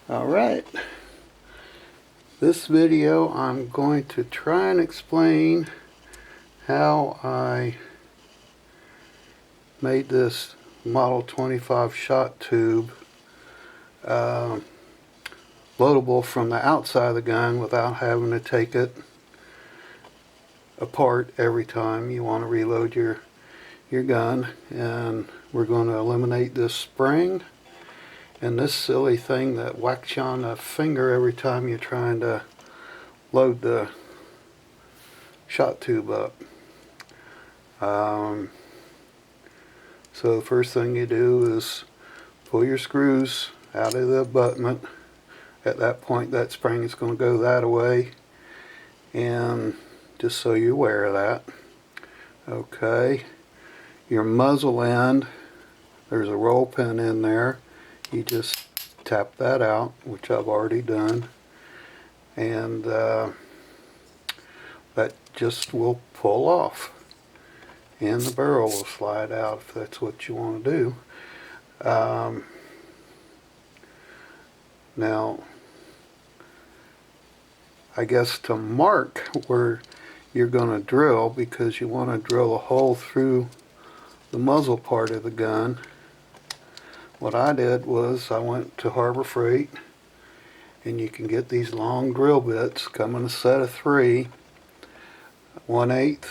Alright, this video I'm going to try and explain how I made this Model 25 Shot tube loadable from the outside of the gun without having to take it apart every time you want to reload your gun. And we're going to eliminate this spring and this silly thing that whacks you on the finger every time you're trying to load the shot tube up. So the first thing you do is pull your screws out of the abutment. At that point that spring is going to go that way, and just so you're aware of that. Okay, your muzzle end, there's a roll pin in there. You just tap that out, which I've already done, and that just will pull off, and the barrel will slide out if that's what you want to do. Now, I guess to mark where you're going to drill, because you want to drill a hole through the muzzle part of the gun, what I did was I went to Harbor Freight, and you can get these long drill bits, come in a set of 3, 1/8,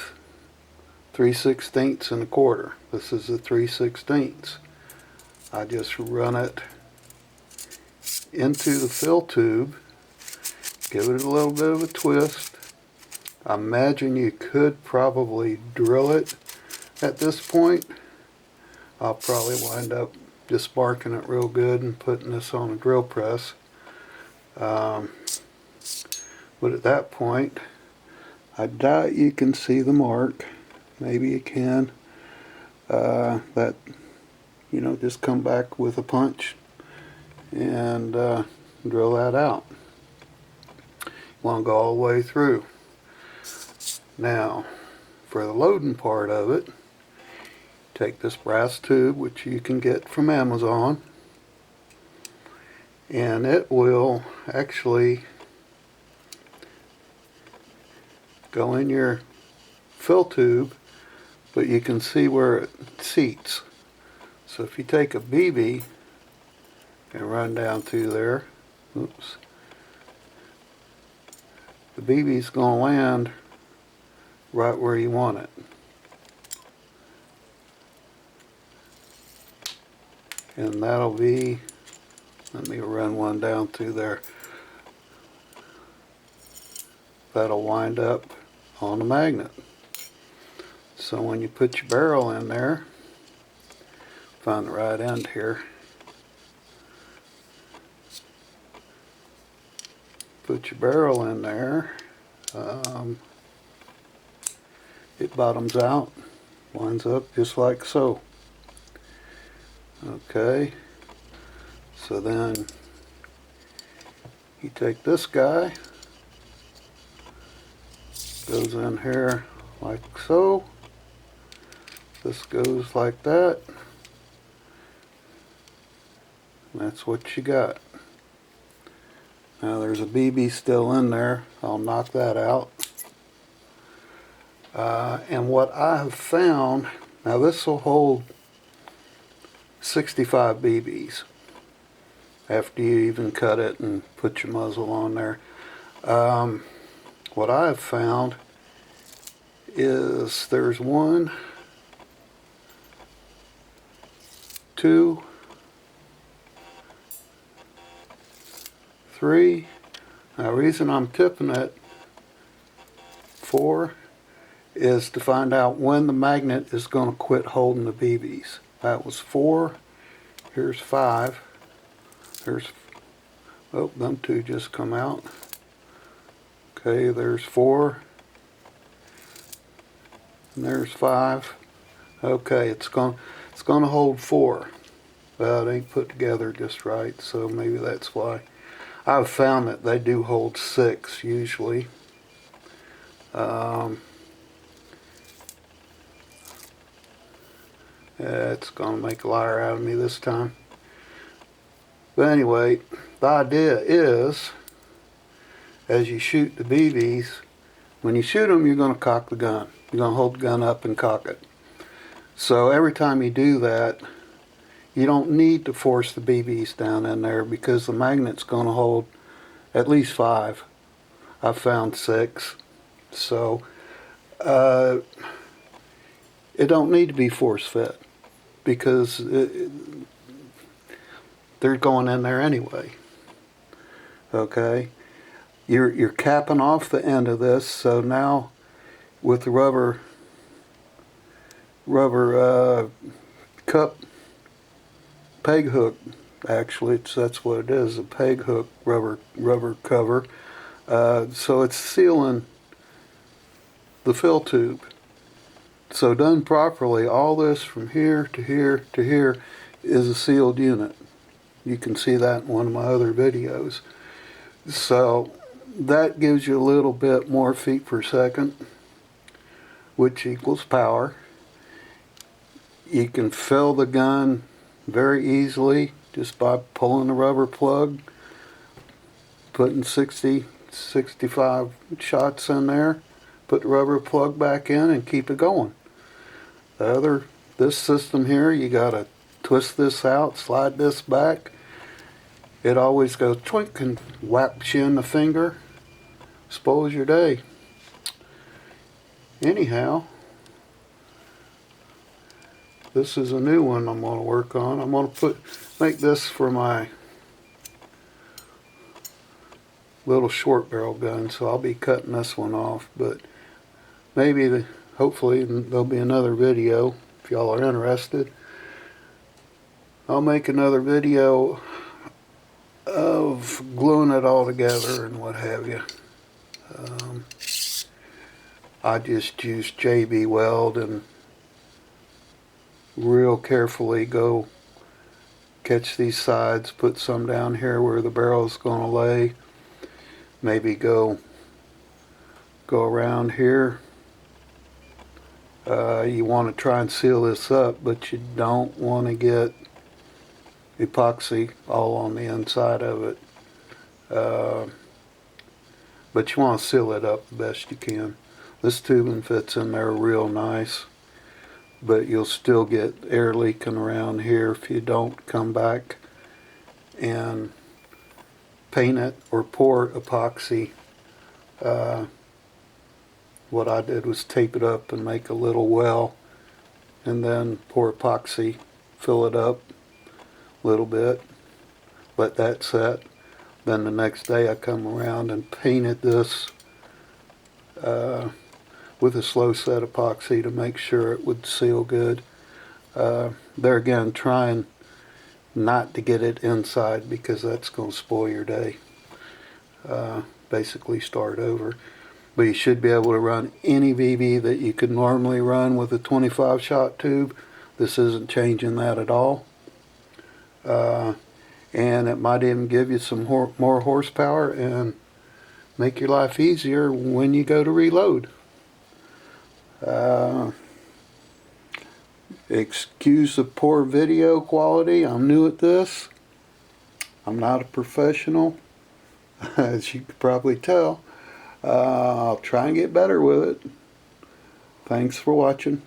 3/16 and a quarter. This is the 3/16. I just run it into the fill tube, give it a little bit of a twist. I imagine you could probably drill it at this point. I'll probably wind up just marking it real good and putting this on a drill press. But at that point, I doubt you can see the mark. Maybe you can. That, just come back with a punch and drill that out. You want to go all the way through. Now, for the loading part of it, take this brass tube, which you can get from Amazon, and it will actually go in your fill tube, but you can see where it seats. So if you take a BB and run down through there, oops, the BB is going to land right where you want it. And that'll be, let me run one down through there. That'll wind up on the magnet. So when you put your barrel in there, find the right end here, put your barrel in there, it bottoms out, lines up just like so. Okay, so then you take this guy, goes in here like so, this goes like that, and that's what you got. Now there's a BB still in there, I'll knock that out. And what I have found, now this will hold 65 BBs after you even cut it and put your muzzle on there. What I have found is there's 1, 2, 3. Now the reason I'm tipping it 4 is to find out when the magnet is going to quit holding the BBs. That was 4. Here's 5. There's, oh, them 2 just come out. Okay, there's 4. And there's 5. Okay, it's going to hold 4. Well, it ain't put together just right, so maybe that's why. I've found that they do hold 6 usually. It's going to make a liar out of me this time. But anyway, the idea is, as you shoot the BBs, when you shoot them, you're going to cock the gun. You're going to hold the gun up and cock it. So every time you do that, you don't need to force the BBs down in there because the magnet's going to hold at least 5. I've found 6. So it don't need to be force fed because they're going in there anyway. Okay, you're capping off the end of this, so now with the rubber cup peg hook, actually that's what it is, a peg hook rubber cover. So it's sealing the fill tube. So done properly, all this from here to here to here is a sealed unit. You can see that in one of my other videos. So that gives you a little bit more feet per second, which equals power. You can fill the gun very easily just by pulling the rubber plug, putting 65 shots in there, put the rubber plug back in and keep it going. This system here, you gotta twist this out, slide this back. It always goes twink and whaps you in the finger, spoils your day. Anyhow, this is a new one I'm going to work on. I'm going to make this for my little short barrel gun, so I'll be cutting this one off. But maybe, hopefully, there'll be another video if y'all are interested. I'll make another video of gluing it all together and what have you. I just use JB Weld and real carefully go catch these sides, put some down here where the barrel is going to lay, maybe go around here. You want to try and seal this up, but you don't want to get epoxy all on the inside of it. But you want to seal it up the best you can. This tubing fits in there real nice, but you'll still get air leaking around here if you don't come back and paint it or pour epoxy. What I did was tape it up and make a little well and then pour epoxy, fill it up a little bit, let that set. Then the next day I come around and painted this with a slow set epoxy to make sure it would seal good. There again, trying not to get it inside because that's going to spoil your day. Basically start over. But you should be able to run any BB that you could normally run with a 25 shot tube. This isn't changing that at all. And it might even give you some more horsepower and make your life easier when you go to reload. Excuse the poor video quality. I'm new at this. I'm not a professional, as you could probably tell. I'll try and get better with it. Thanks for watching.